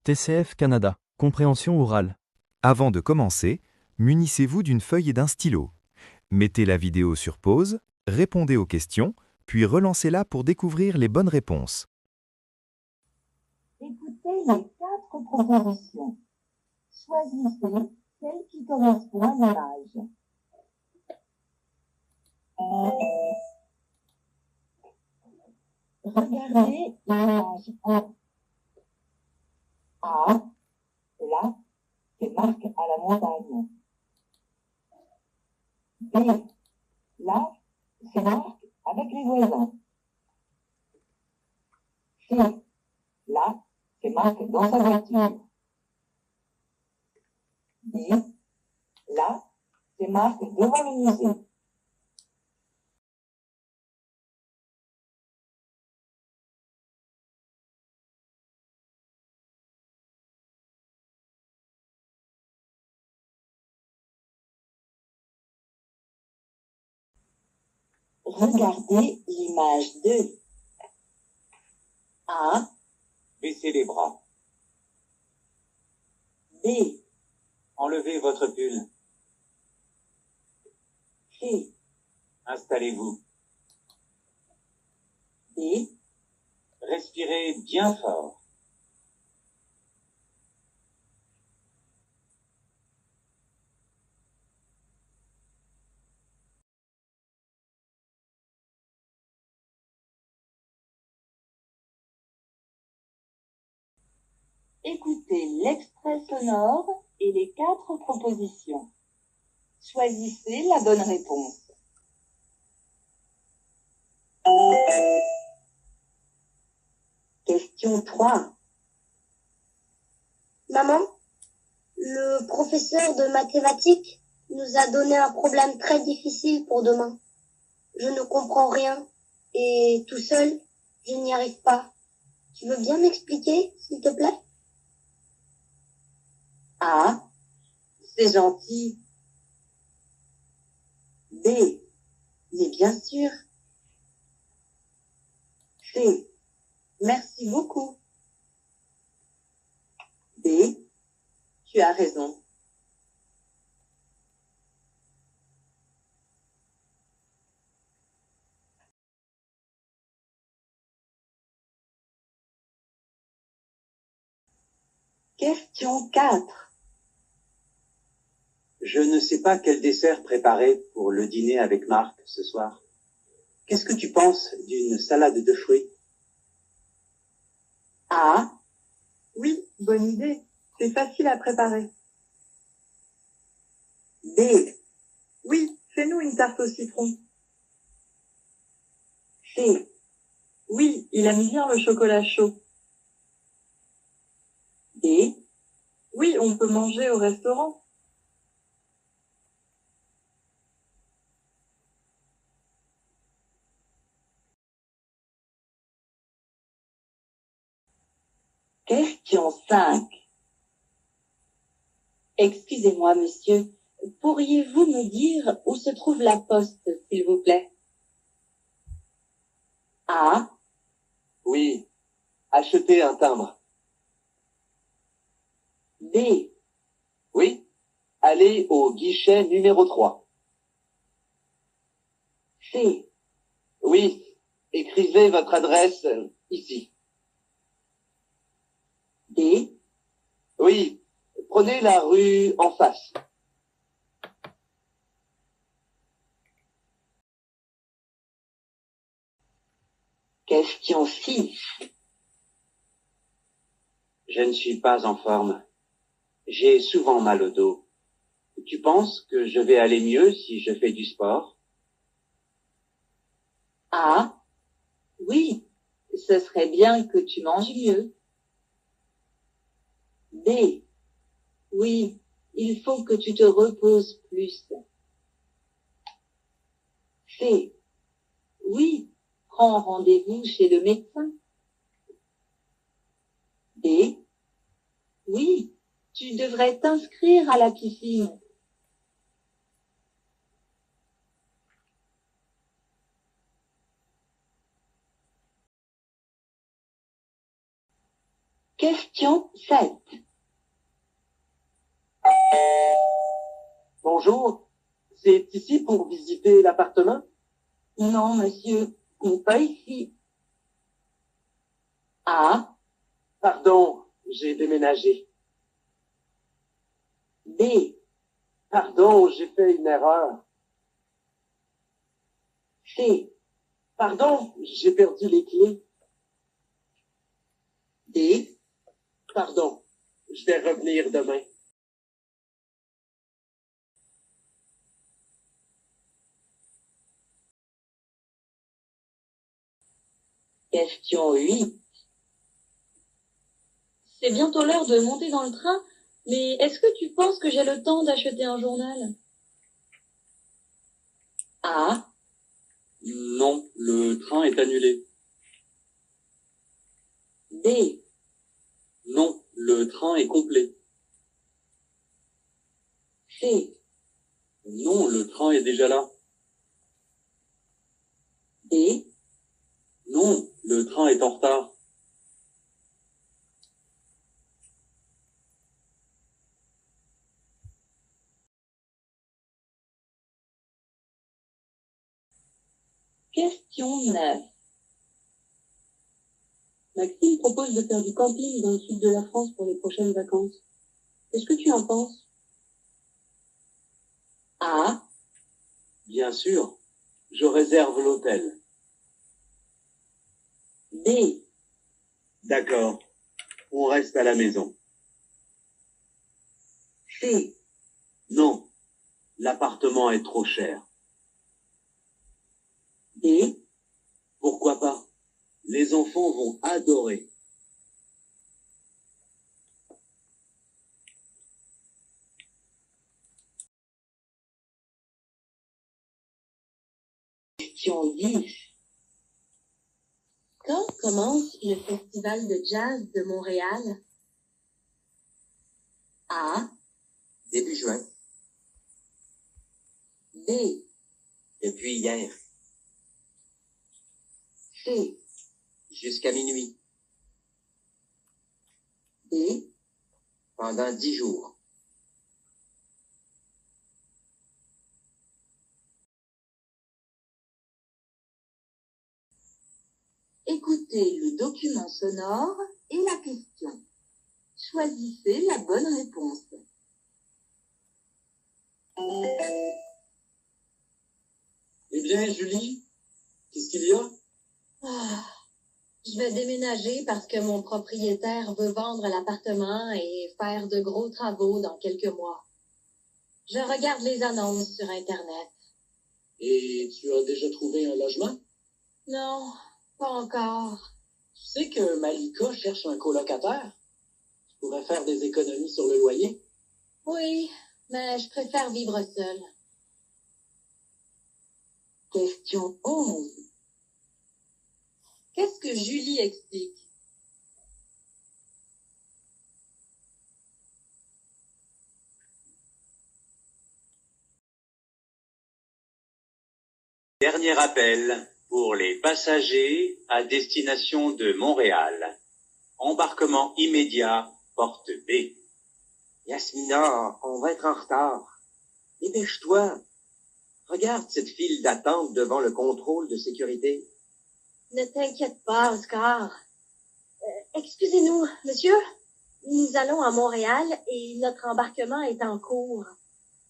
TCF Canada, compréhension orale. Avant de commencer, munissez-vous d'une feuille et d'un stylo. Mettez la vidéo sur pause, répondez aux questions, puis relancez-la pour découvrir les bonnes réponses. Écoutez les 4 propositions. Choisissez celle qui correspond à l'image. Regardez l'image 1. A, là, c'est marque à la montagne. B, là, c'est marque avec les voisins. C, là, c'est marque dans sa voiture. D, là, c'est marque devant le musée. Regardez l'image 2. A, Baissez les bras. B, Enlevez votre pull. C, Installez-vous. D, Respirez bien fort. écoutez l'extrait sonore et les 4 propositions. Choisissez la bonne réponse. Question 3. Maman, le professeur de mathématiques nous a donné un problème très difficile pour demain. Je ne comprends rien et tout seul, je n'y arrive pas. Tu veux bien m'expliquer, s'il te plaît? A, c'est gentil. B, mais bien sûr. C, merci beaucoup. D, tu as raison. Question 4. Je ne sais pas quel dessert préparer pour le dîner avec Marc ce soir. Qu'est-ce que tu penses d'une salade de fruits? A, Oui, bonne idée. C'est facile à préparer. B, Oui, fais-nous une tarte au citron. C, Oui, il aime bien le chocolat chaud. D, Oui, on peut manger au restaurant. question 5. Excusez-moi, monsieur, pourriez-vous me dire où se trouve la poste, s'il vous plaît? A, Oui. Achetez un timbre. B, Oui. Allez au guichet numéro 3. C, Oui. Écrivez votre adresse ici. D, Oui. Prenez la rue en face. question 6. Je ne suis pas en forme. J'ai souvent mal au dos. Tu penses que je vais aller mieux si je fais du sport? A, oui, ce serait bien que tu manges mieux. B, oui, il faut que tu te reposes plus. C, oui, prends rendez-vous chez le médecin. D, oui, tu devrais t'inscrire à la piscine. Question 7. Bonjour. C'est ici pour visiter l'appartement? Non, monsieur, pas ici. A, Pardon, j'ai déménagé. B, Pardon, j'ai fait une erreur. C, Pardon, j'ai perdu les clés. D, Pardon, je vais revenir demain. question 8. C'est bientôt l'heure de monter dans le train, mais est-ce que tu penses que j'ai le temps d'acheter un journal? A, Non, le train est annulé. B, Non, le train est complet. C, Non, le train est déjà là. D, Non, le train est en retard. question 9. Maxime propose de faire du camping dans le sud de la France pour les prochaines vacances. Qu'est-ce que tu en penses? A, Bien sûr, je réserve l'hôtel. B, D'accord, on reste à la maison. C, Non, l'appartement est trop cher. D, Pourquoi pas? Les enfants vont adorer. question 10. Quand commence le festival de jazz de Montréal? A, Début juin, B, depuis hier, C, jusqu'à minuit, D, pendant 10 jours. Écoutez le document sonore et la question. Choisissez la bonne réponse. Eh bien, Julie, qu'est-ce qu'il y a? Je vais déménager parce que mon propriétaire veut vendre l'appartement et faire de gros travaux dans quelques mois. Je regarde les annonces sur Internet. Et tu as déjà trouvé un logement? Non, pas encore. Tu sais que Malika cherche un colocataire? Tu pourrais faire des économies sur le loyer? Oui, mais je préfère vivre seule. Question 11. Qu'est-ce que Julie explique? Dernier appel pour les passagers à destination de Montréal. Embarquement immédiat, porte B. Yasmina, on va être en retard. Dépêche-toi. Regarde cette file d'attente devant le contrôle de sécurité. Ne t'inquiète pas, Oscar. Excusez-nous, monsieur. Nous allons à Montréal et notre embarquement est en cours.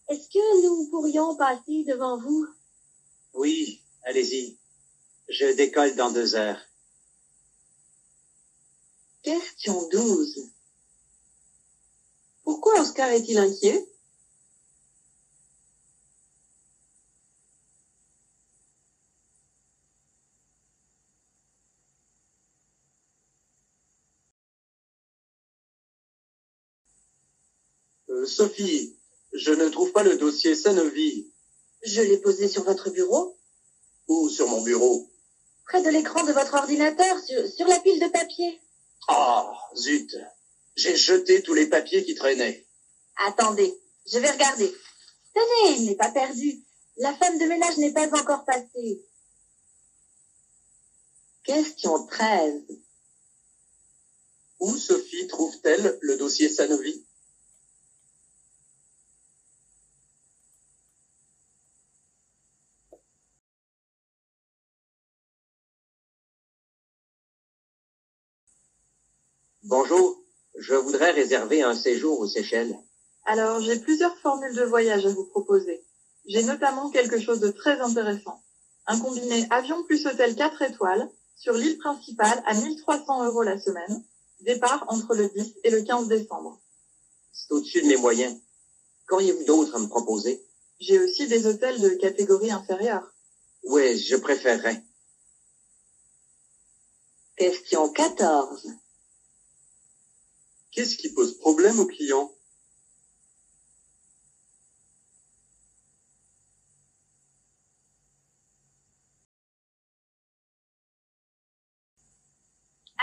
Est-ce que nous pourrions passer devant vous? Oui, allez-y. Je décolle dans 2 heures. Question 12. Pourquoi Oscar est-il inquiet? Sophie, je ne trouve pas le dossier Sanofi. Je l'ai posé sur votre bureau, Ou sur mon bureau. près de l'écran de votre ordinateur, sur la pile de papier. Ah, zut. J'ai jeté tous les papiers qui traînaient. Attendez, je vais regarder. Tenez, il n'est pas perdu. La femme de ménage n'est pas encore passée. Question 13. Où Sophie trouve-t-elle le dossier Sanofi? Bonjour, je voudrais réserver un séjour aux Seychelles. Alors, j'ai plusieurs formules de voyage à vous proposer. J'ai notamment quelque chose de très intéressant. Un combiné avion plus hôtel 4 étoiles sur l'île principale à 1 300 € la semaine. Départ entre le 10 et le 15 décembre. C'est au-dessus de mes moyens. Qu'auriez-vous d'autre à me proposer? J'ai aussi des hôtels de catégorie inférieure. Oui, je préférerais. Question 14. Qu'est-ce qui pose problème aux clients?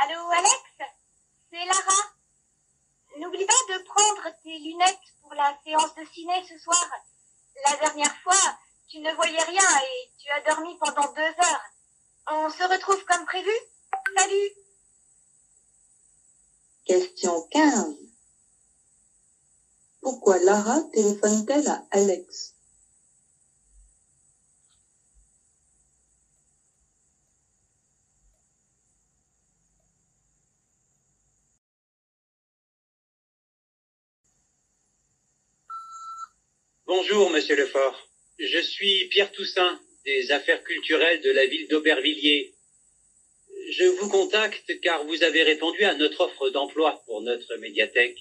Allô, Alex? C'est Lara. N'oublie pas de prendre tes lunettes pour la séance de ciné ce soir. La dernière fois, tu ne voyais rien et tu as dormi pendant 2 heures. On se retrouve comme prévu? Salut! Question 15. Pourquoi Lara téléphone-t-elle à Alex? Bonjour, monsieur Lefort. Je suis Pierre Toussaint, des affaires culturelles de la ville d'Aubervilliers. Je vous contacte car vous avez répondu à notre offre d'emploi pour notre médiathèque.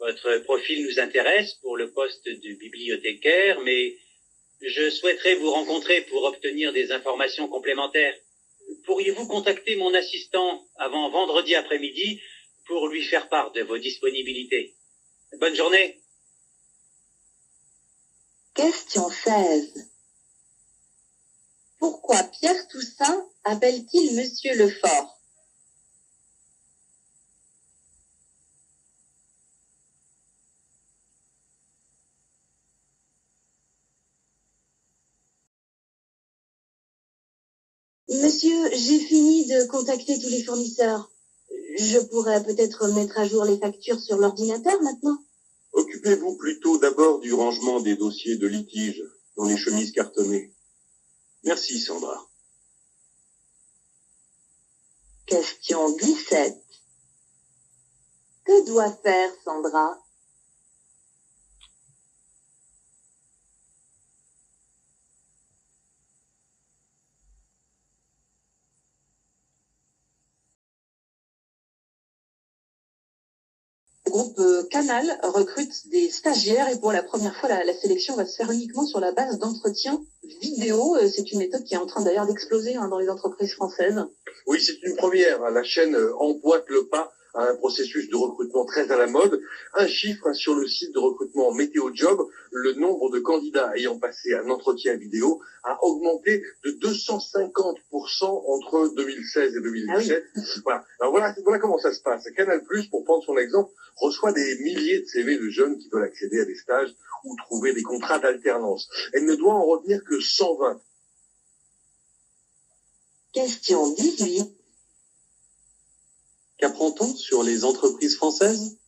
Votre profil nous intéresse pour le poste de bibliothécaire, mais je souhaiterais vous rencontrer pour obtenir des informations complémentaires. Pourriez-vous contacter mon assistant avant vendredi après-midi pour lui faire part de vos disponibilités? Bonne journée. Question 16. Pourquoi Pierre Toussaint appelle-t-il Monsieur Lefort? Monsieur, j'ai fini de contacter tous les fournisseurs. Je pourrais peut-être mettre à jour les factures sur l'ordinateur maintenant. Occupez-vous plutôt d'abord du rangement des dossiers de litige dans les chemises cartonnées. Merci, Sandra. Question 17. Que doit faire Sandra? Le groupe Canal recrute des stagiaires et pour la première fois, la sélection va se faire uniquement sur la base d'entretiens vidéo. C'est une méthode qui est en train d'ailleurs d'exploser dans les entreprises françaises. Oui, c'est une première. La chaîne emboîte le pas à un processus de recrutement très à la mode. Un chiffre sur le site de recrutement Météo Job, le nombre de candidats ayant passé un entretien vidéo a augmenté de 250% entre 2016 et 2017. Ah oui. Voilà comment ça se passe. Canal+, pour prendre son exemple, reçoit des milliers de CV de jeunes qui veulent accéder à des stages ou trouver des contrats d'alternance. Elle ne doit en retenir que 120. Question 18. Qu'apprend-on sur les entreprises françaises?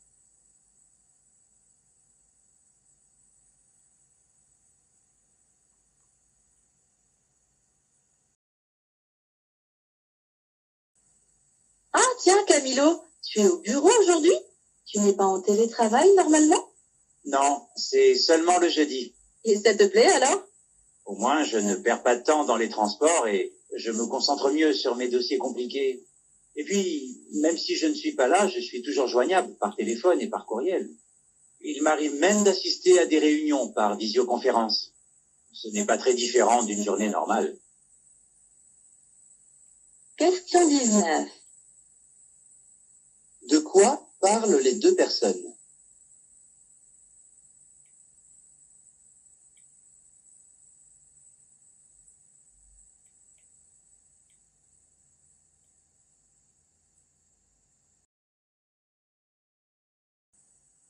Ah tiens Camilo, tu es au bureau aujourd'hui? Tu n'es pas en télétravail normalement? Non, c'est seulement le jeudi. Et ça te plaît alors? Au moins, je ne perds pas de temps dans les transports et je me concentre mieux sur mes dossiers compliqués. Et puis, même si je ne suis pas là, je suis toujours joignable par téléphone et par courriel. Il m'arrive même d'assister à des réunions par visioconférence. Ce n'est pas très différent d'une journée normale. Question 19. De quoi parlent les deux personnes?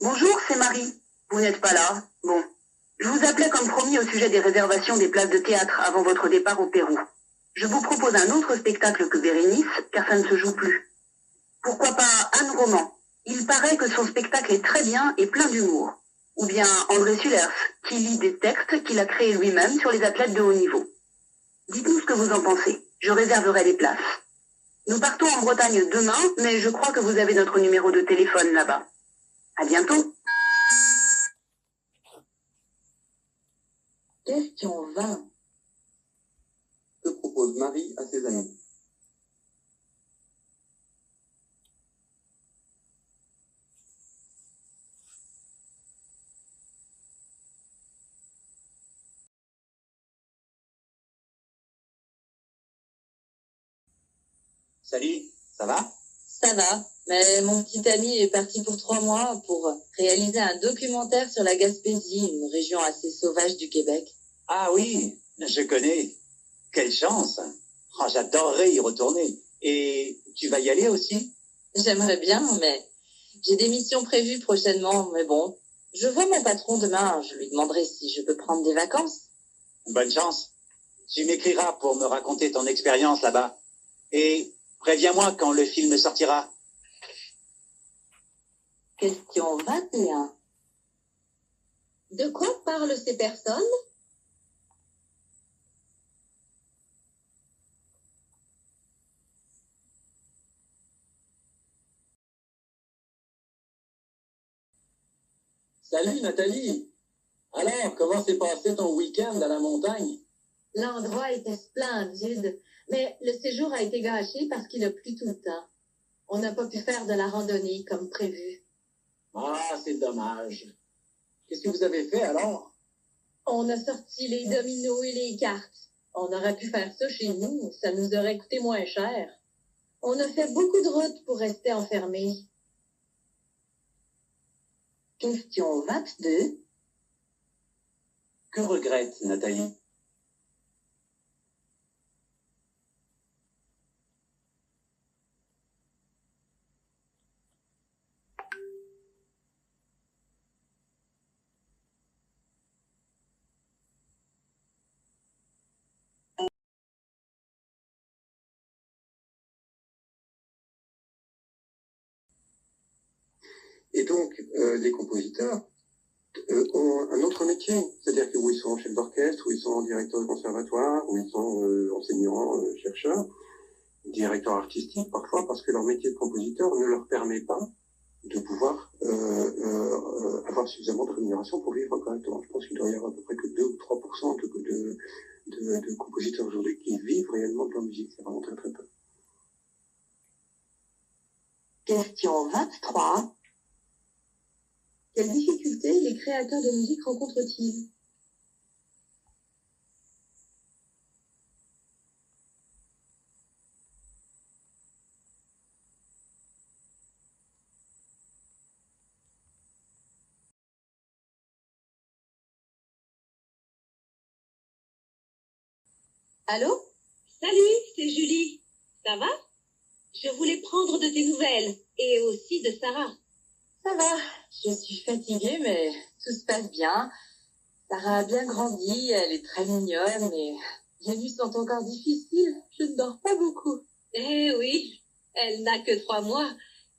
Bonjour, c'est Marie. Vous n'êtes pas là? Bon. Je vous appelais comme promis au sujet des réservations des places de théâtre avant votre départ au Pérou. Je vous propose un autre spectacle que Bérénice, car ça ne se joue plus. Pourquoi pas Anne Roman? Il paraît que son spectacle est très bien et plein d'humour. Ou bien André Sulers, qui lit des textes qu'il a créés lui-même sur les athlètes de haut niveau. Dites-nous ce que vous en pensez. Je réserverai les places. Nous partons en Bretagne demain, mais je crois que vous avez notre numéro de téléphone là-bas. À bientôt. Question 20. Que propose Marie à ses amis? Salut, ça va? Ça va, mais mon petit ami est parti pour 3 mois pour réaliser un documentaire sur la Gaspésie, une région assez sauvage du Québec. Ah oui, je connais. Quelle chance. Oh, j'adorerais y retourner. Et tu vas y aller aussi? J'aimerais bien, mais j'ai des missions prévues prochainement, mais bon. Je vois mon patron demain, je lui demanderai si je peux prendre des vacances. Bonne chance. Tu m'écriras pour me raconter ton expérience là-bas. Et préviens-moi quand le film sortira. Question 21. De quoi parlent ces personnes? Salut Nathalie. Alors, comment s'est passé ton week-end à la montagne? L'endroit était splendide, mais le séjour a été gâché parce qu'il a plu tout le temps. On n'a pas pu faire de la randonnée comme prévu. Ah, c'est dommage. Qu'est-ce que vous avez fait alors? On a sorti les dominos et les cartes. On aurait pu faire ça chez nous, ça nous aurait coûté moins cher. On a fait beaucoup de routes pour rester enfermés. Question 22. Que regrette Nathalie? Et donc, les compositeurs ont un autre métier, c'est-à-dire que où ils sont chefs d'orchestre, où ils sont directeurs de conservatoire, où ils sont enseignants, chercheurs, directeurs artistiques parfois, parce que leur métier de compositeur ne leur permet pas de pouvoir avoir suffisamment de rémunération pour vivre correctement. Je pense qu'il doit y avoir à peu près que 2 ou 3% de compositeurs aujourd'hui qui vivent réellement de leur musique. C'est vraiment très très peu. Question 23. Quelles difficultés les créateurs de musique rencontrent-ils? Allô? Salut, c'est Julie. Ça va? Je voulais prendre de tes nouvelles, et aussi de Sarah. Ça va, je suis fatiguée, mais tout se passe bien. Sarah a bien grandi, elle est très mignonne, mais les nuits sont encore difficiles, je ne dors pas beaucoup. Eh oui, elle n'a que 3 mois.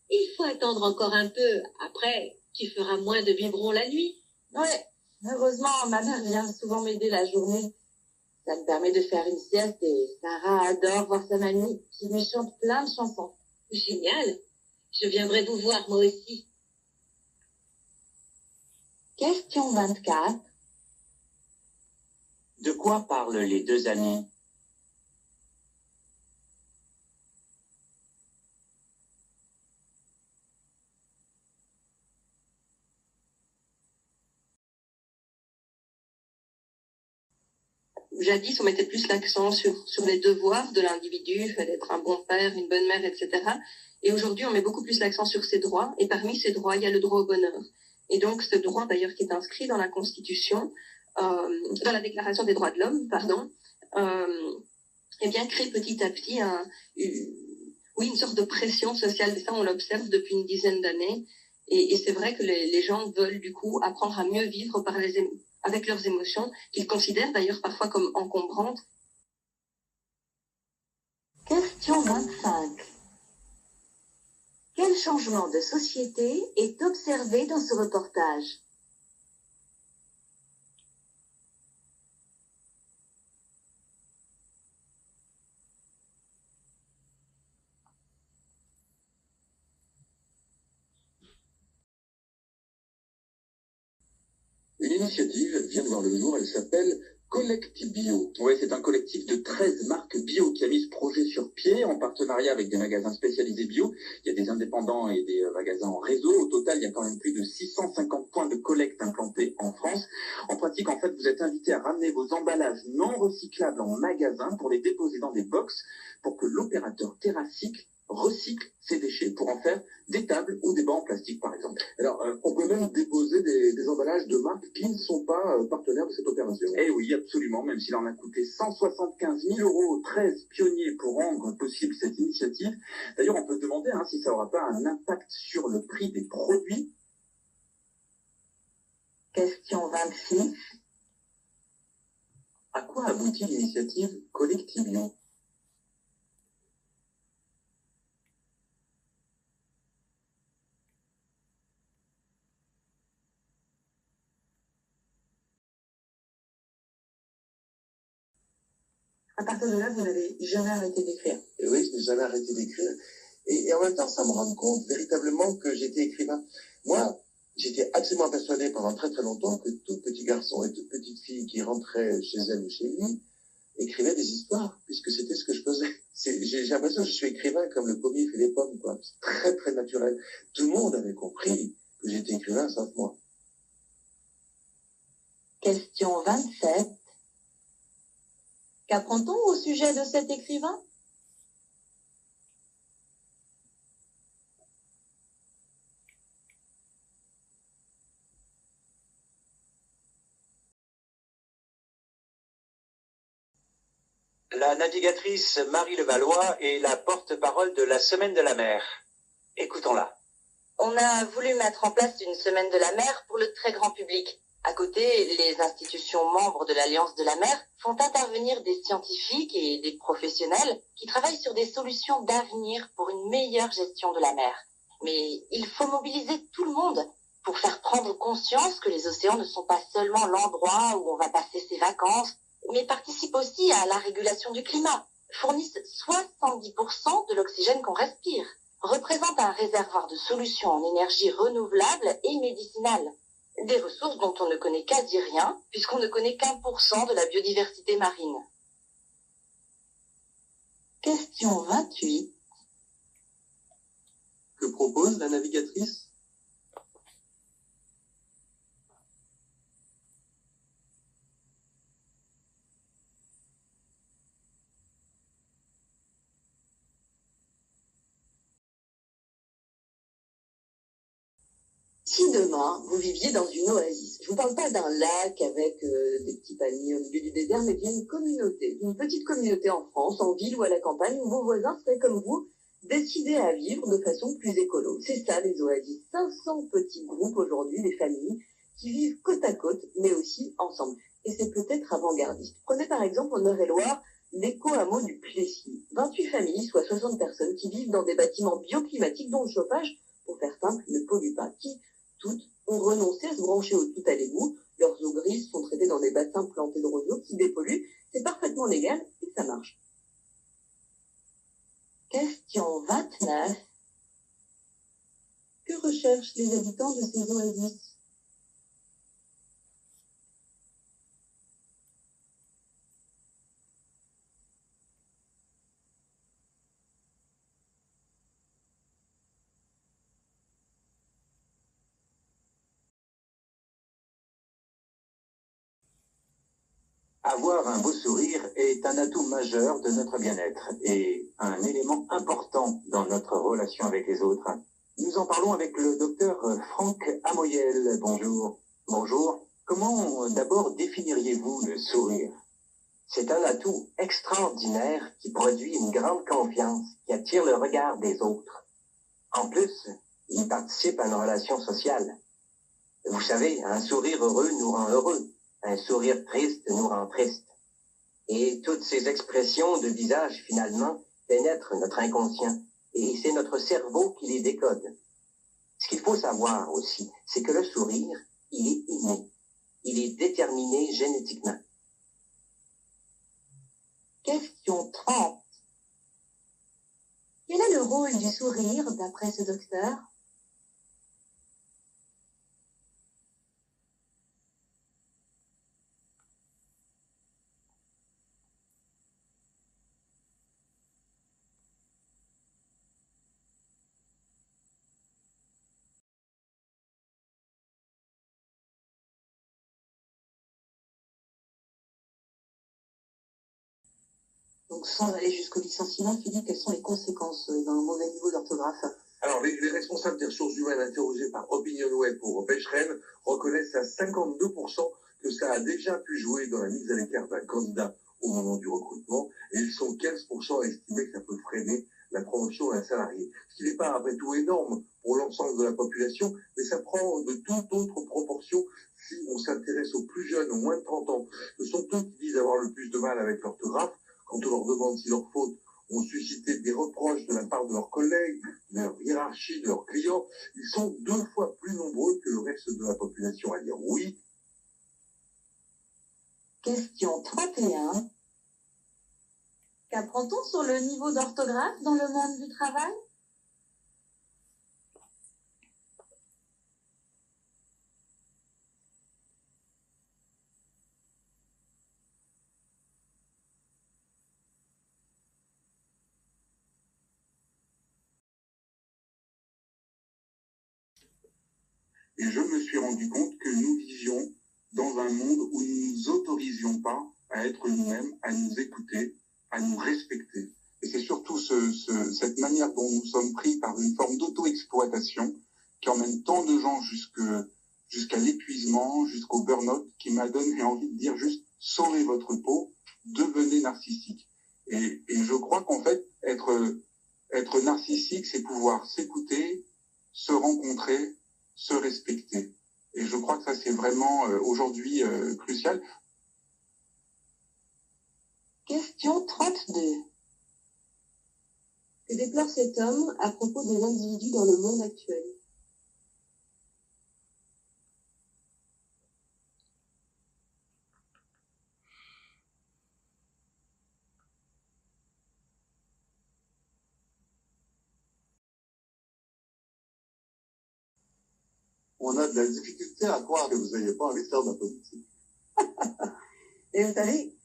Il faut attendre encore un peu. Après, tu feras moins de biberons la nuit. Ouais, heureusement, ma mère vient souvent m'aider la journée. Ça me permet de faire une sieste et Sarah adore voir sa mamie qui lui chante plein de chansons. Génial. Je viendrai vous voir moi aussi. Question 24. De quoi parlent les 2 amis? Jadis, on mettait plus l'accent sur les devoirs de l'individu, d'être un bon père, une bonne mère, etc. Et aujourd'hui, on met beaucoup plus l'accent sur ses droits. Et parmi ces droits, il y a le droit au bonheur. Et donc, ce droit, d'ailleurs, qui est inscrit dans la Constitution, dans la Déclaration des droits de l'homme, pardon, eh bien, crée petit à petit une sorte de pression sociale. Et ça, on l'observe depuis une dizaine d'années. Et c'est vrai que les gens veulent, du coup, apprendre à mieux vivre avec leurs émotions, qu'ils considèrent d'ailleurs parfois comme encombrantes. Question 25. Quel changement de société est observé dans ce reportage? Une initiative vient de voir le jour, elle s'appelle Collectibio. Oui, c'est un collectif de 13 marques bio qui a mis ce projet sur pied en partenariat avec des magasins spécialisés bio. Il y a des indépendants et des magasins en réseau. Au total, il y a quand même plus de 650 points de collecte implantés en France. En pratique, en fait, vous êtes invité à ramener vos emballages non recyclables en magasin pour les déposer dans des box pour que l'opérateur terrassique recycle ces déchets pour en faire des tables ou des bancs en plastique, par exemple. Alors, on peut même déposer des emballages de marques qui ne sont pas partenaires de cette opération. Eh oui, absolument, même s'il en a coûté 175 000 € aux 13 pionniers pour rendre possible cette initiative. D'ailleurs, on peut se demander si ça n'aura pas un impact sur le prix des produits. Question 26. À quoi aboutit l'initiative Collectibio? À partir de là, vous n'avez jamais arrêté d'écrire. Et oui, je n'ai jamais arrêté d'écrire. Et en même temps, ça me rend compte véritablement que j'étais écrivain. Moi, j'étais absolument persuadé pendant très très longtemps que tout petit garçon et toute petite fille qui rentrait chez elle ou chez lui écrivait des histoires, puisque c'était ce que je faisais. J'ai l'impression que je suis écrivain comme le pommier fait les pommes, quoi. C'est très très naturel. Tout le monde avait compris que j'étais écrivain, sauf moi. Question 27. Qu'apprend-on au sujet de cet écrivain? La navigatrice Marie Levallois est la porte-parole de la Semaine de la mer. Écoutons-la. On a voulu mettre en place une Semaine de la mer pour le très grand public. À côté, les institutions membres de l'Alliance de la mer font intervenir des scientifiques et des professionnels qui travaillent sur des solutions d'avenir pour une meilleure gestion de la mer. Mais il faut mobiliser tout le monde pour faire prendre conscience que les océans ne sont pas seulement l'endroit où on va passer ses vacances, mais participent aussi à la régulation du climat, fournissent 70% de l'oxygène qu'on respire, représentent un réservoir de solutions en énergie renouvelable et médicinale. Des ressources dont on ne connaît quasi rien, puisqu'on ne connaît qu'1% de la biodiversité marine. Question 28. Que propose la navigatrice? Si demain, vous viviez dans une oasis, je vous parle pas d'un lac avec des petits palmiers au milieu du désert, mais d'une communauté, d'une petite communauté en France, en ville ou à la campagne, où vos voisins seraient comme vous, décidés à vivre de façon plus écolo. C'est ça, les oasis. 500 petits groupes aujourd'hui, des familles, qui vivent côte à côte, mais aussi ensemble. Et c'est peut-être avant-gardiste. Prenez par exemple en Eure-et-Loire, l'éco-hameau du Plessis. 28 familles, soit 60 personnes, qui vivent dans des bâtiments bioclimatiques dont le chauffage, pour faire simple, ne pollue pas, qui toutes ont renoncé à se brancher au tout à l'égout. Leurs eaux grises sont traitées dans des bassins plantés de roseaux qui dépolluent. C'est parfaitement légal et ça marche. Question 29. Que recherchent les habitants de ces oasis? Avoir un beau sourire est un atout majeur de notre bien-être et un élément important dans notre relation avec les autres. Nous en parlons avec le docteur Franck Amoyel. Bonjour. Bonjour. Comment d'abord définiriez-vous le sourire? C'est un atout extraordinaire qui produit une grande confiance, qui attire le regard des autres. En plus, il participe à une relation sociale. Vous savez, un sourire heureux nous rend heureux. Un sourire triste nous rend triste. Et toutes ces expressions de visage, finalement, pénètrent notre inconscient Et c'est notre cerveau qui les décode. Ce qu'il faut savoir aussi, c'est que le sourire, il est inné. Il est déterminé génétiquement. Question 30. Quel est le rôle du sourire d'après ce docteur? Donc, sans aller jusqu'au licenciement, Philippe, quelles sont les conséquences d'un mauvais niveau d'orthographe? Alors, les responsables des ressources humaines interrogés par OpinionWay pour Pêcherenne reconnaissent à 52% que ça a déjà pu jouer dans la mise à l'écart d'un candidat au moment du recrutement, et ils sont 15% à estimer que ça peut freiner la promotion d'un salarié. Ce qui n'est pas, après tout, énorme pour l'ensemble de la population, mais ça prend de toute autre proportion si on s'intéresse aux plus jeunes, aux moins de 30 ans. Ce sont eux qui disent avoir le plus de mal avec l'orthographe. Quand on leur demande si leurs fautes ont suscité des reproches de la part de leurs collègues, de leur hiérarchie, de leurs clients, ils sont 2 fois plus nombreux que le reste de la population à dire oui. Question 31. Qu'apprend-on sur le niveau d'orthographe dans le monde du travail? Et je me suis rendu compte que nous vivions dans un monde où nous ne nous autorisions pas à être nous-mêmes, à nous écouter, à nous respecter. Et c'est surtout cette manière dont nous sommes pris par une forme d'auto-exploitation qui emmène tant de gens jusqu'à l'épuisement, jusqu'au burn-out, qui m'a donné envie de dire juste sauvez votre peau, devenez narcissique. Et je crois qu'en fait, être narcissique, c'est pouvoir s'écouter, se rencontrer, se respecter. Et je crois que ça, c'est vraiment aujourd'hui crucial. Question 32. Que déplore cet homme à propos des individus dans le monde actuel? On a de la difficulté à croire que vous n'ayez pas envie de faire de la politique. Et vous savez,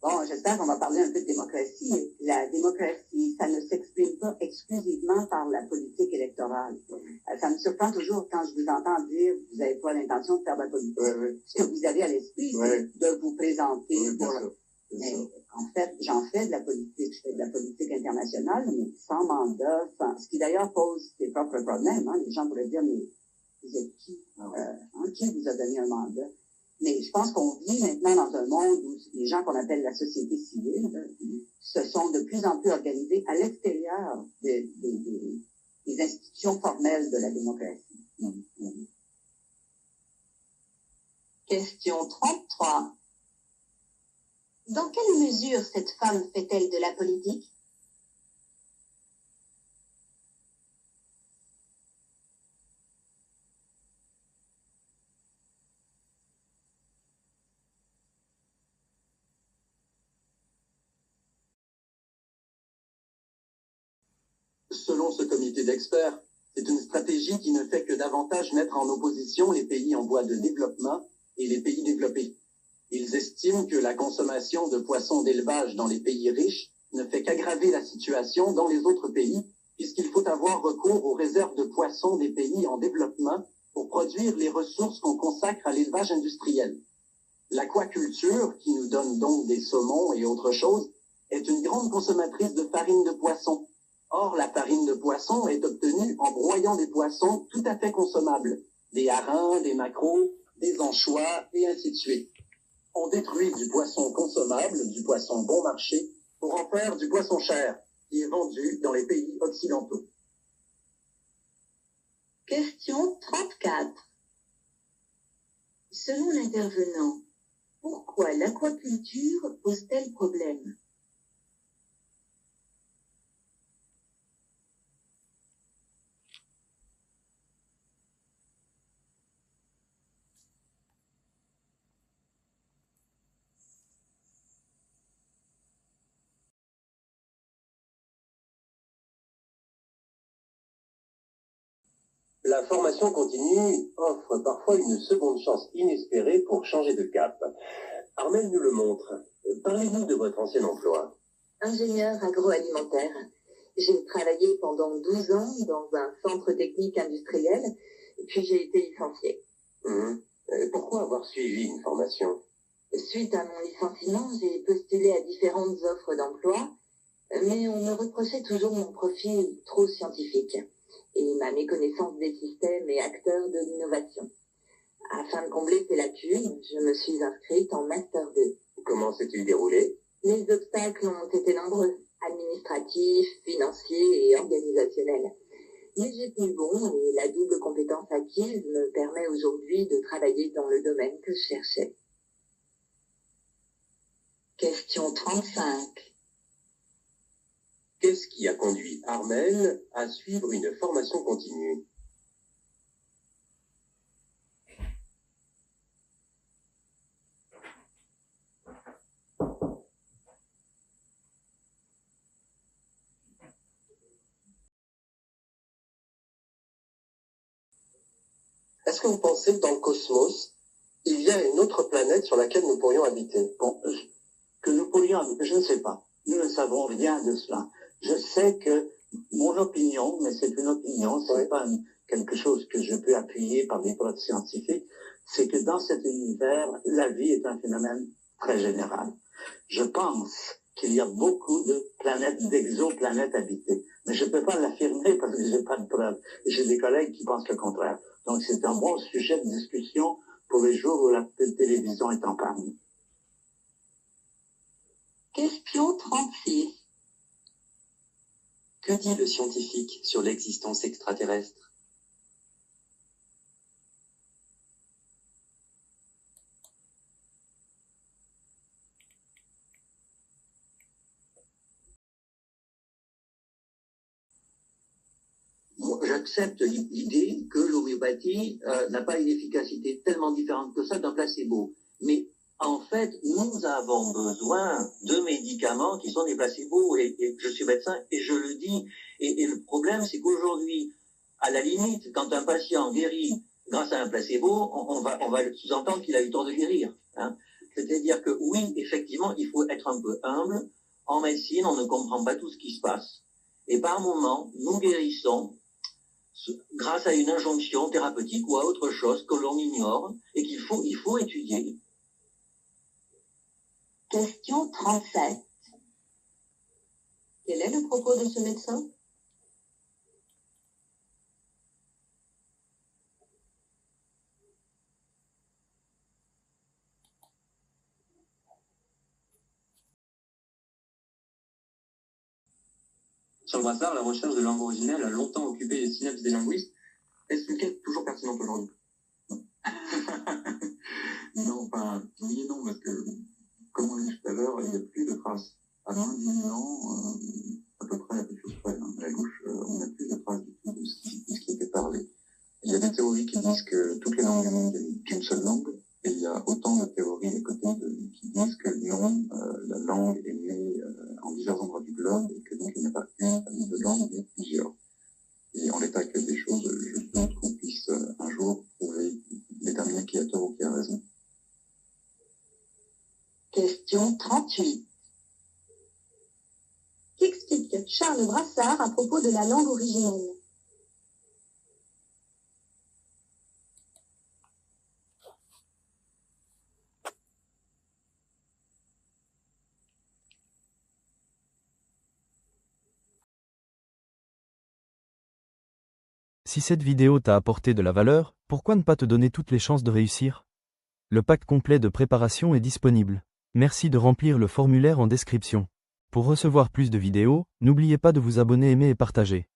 bon, j'espère qu'on va parler un peu de démocratie. La démocratie, ça ne s'exprime pas exclusivement par la politique électorale. Ça me surprend toujours quand je vous entends dire que vous n'avez pas l'intention de faire de la politique. Ce que vous avez à l'esprit, c'est de vous présenter. Mais en fait, j'en fais de la politique. Je fais de la politique internationale, mais sans mandat, ce qui d'ailleurs pose ses propres problèmes. Les gens pourraient dire, mais vous êtes qui? Qui vous a donné un mandat? Mais je pense qu'on vit maintenant dans un monde où les gens qu'on appelle la société civile se sont de plus en plus organisés à l'extérieur des institutions formelles de la démocratie. Question 33. Dans quelle mesure cette femme fait-elle de la politique? Selon ce comité d'experts, c'est une stratégie qui ne fait que davantage mettre en opposition les pays en voie de développement et les pays développés. Ils estiment que la consommation de poissons d'élevage dans les pays riches ne fait qu'aggraver la situation dans les autres pays, puisqu'il faut avoir recours aux réserves de poissons des pays en développement pour produire les ressources qu'on consacre à l'élevage industriel. L'aquaculture, qui nous donne donc des saumons et autres choses, est une grande consommatrice de farine de poisson. Or, la farine de poisson est obtenue en broyant des poissons tout à fait consommables, des harengs, des maquereaux, des anchois, et ainsi de suite. On détruit du poisson consommable, du poisson bon marché, pour en faire du poisson cher, qui est vendu dans les pays occidentaux. Question 34. Selon l'intervenant, pourquoi l'aquaculture pose-t-elle problème? La formation continue offre parfois une seconde chance inespérée pour changer de cap. Armelle nous le montre. Parlez-nous de votre ancien emploi. Ingénieur agroalimentaire. J'ai travaillé pendant 12 ans dans un centre technique industriel, puis j'ai été licenciée. Pourquoi avoir suivi une formation? Suite à mon licenciement, j'ai postulé à différentes offres d'emploi, mais on me reprochait toujours mon profil trop scientifique et ma méconnaissance des systèmes et acteurs de l'innovation. Afin de combler ces lacunes, je me suis inscrite en Master 2. Comment s'est-il déroulé? Les obstacles ont été nombreux, administratifs, financiers et organisationnels. Mais j'ai tenu bon et la double compétence acquise me permet aujourd'hui de travailler dans le domaine que je cherchais. Question 35. Qu'est-ce qui a conduit Armelle à suivre une formation continue? Est-ce que vous pensez que dans le cosmos, il y a une autre planète sur laquelle nous pourrions habiter? Bon, que nous pourrions habiter, je ne sais pas. Nous ne savons rien de cela. Je sais que mon opinion, mais c'est une opinion, c'est pas quelque chose que je peux appuyer par des preuves scientifiques, c'est que dans cet univers, la vie est un phénomène très général. Je pense qu'il y a beaucoup de planètes, d'exoplanètes habitées. Mais je ne peux pas l'affirmer parce que j'ai pas de preuves. J'ai des collègues qui pensent le contraire. Donc c'est un bon sujet de discussion pour les jours où la télévision est en panne. Question 36. Que dit le scientifique sur l'existence extraterrestre? Bon, j'accepte l'idée que l'homéopathie n'a pas une efficacité tellement différente que ça d'un placebo. Mais en fait, nous avons besoin de médicaments qui sont des placebos. Et je suis médecin et je le dis. Et le problème, c'est qu'aujourd'hui, à la limite, quand un patient guérit grâce à un placebo, on va sous-entendre qu'il a eu tort de guérir. Hein. C'est-à-dire que oui, effectivement, il faut être un peu humble. En médecine, on ne comprend pas tout ce qui se passe. Et par moments, nous guérissons grâce à une injonction thérapeutique ou à autre chose que l'on ignore et qu'il faut étudier. Question 37. Quel est le propos de ce médecin? Sur le hasard, la recherche de langue originelle a longtemps occupé les synapses des linguistes. Est-ce une quête toujours pertinente aujourd'hui? Non, enfin, oui et non, parce que, comme on l'a dit tout à l'heure, il n'y a plus de traces. À moins de 10 000 ans, à peu près à quelque chose près, à la gauche, on n'a plus de traces du tout de ce qui était parlé. Il y a des théories qui disent que toutes les langues du monde, il n'y a qu'une seule langue, et il y a autant de théories à côté qui disent que non, la langue est née en divers endroits du globe, et que donc il n'y a pas une famille de langues, mais plusieurs. Et en l'état actuel des choses, je doute qu'on puisse un jour déterminer qui a tort ou qui a raison. Question 38. Qu'explique Charles Brassard à propos de la langue originelle? Si cette vidéo t'a apporté de la valeur, pourquoi ne pas te donner toutes les chances de réussir? Le pack complet de préparation est disponible. Merci de remplir le formulaire en description. Pour recevoir plus de vidéos, n'oubliez pas de vous abonner, aimer et partager.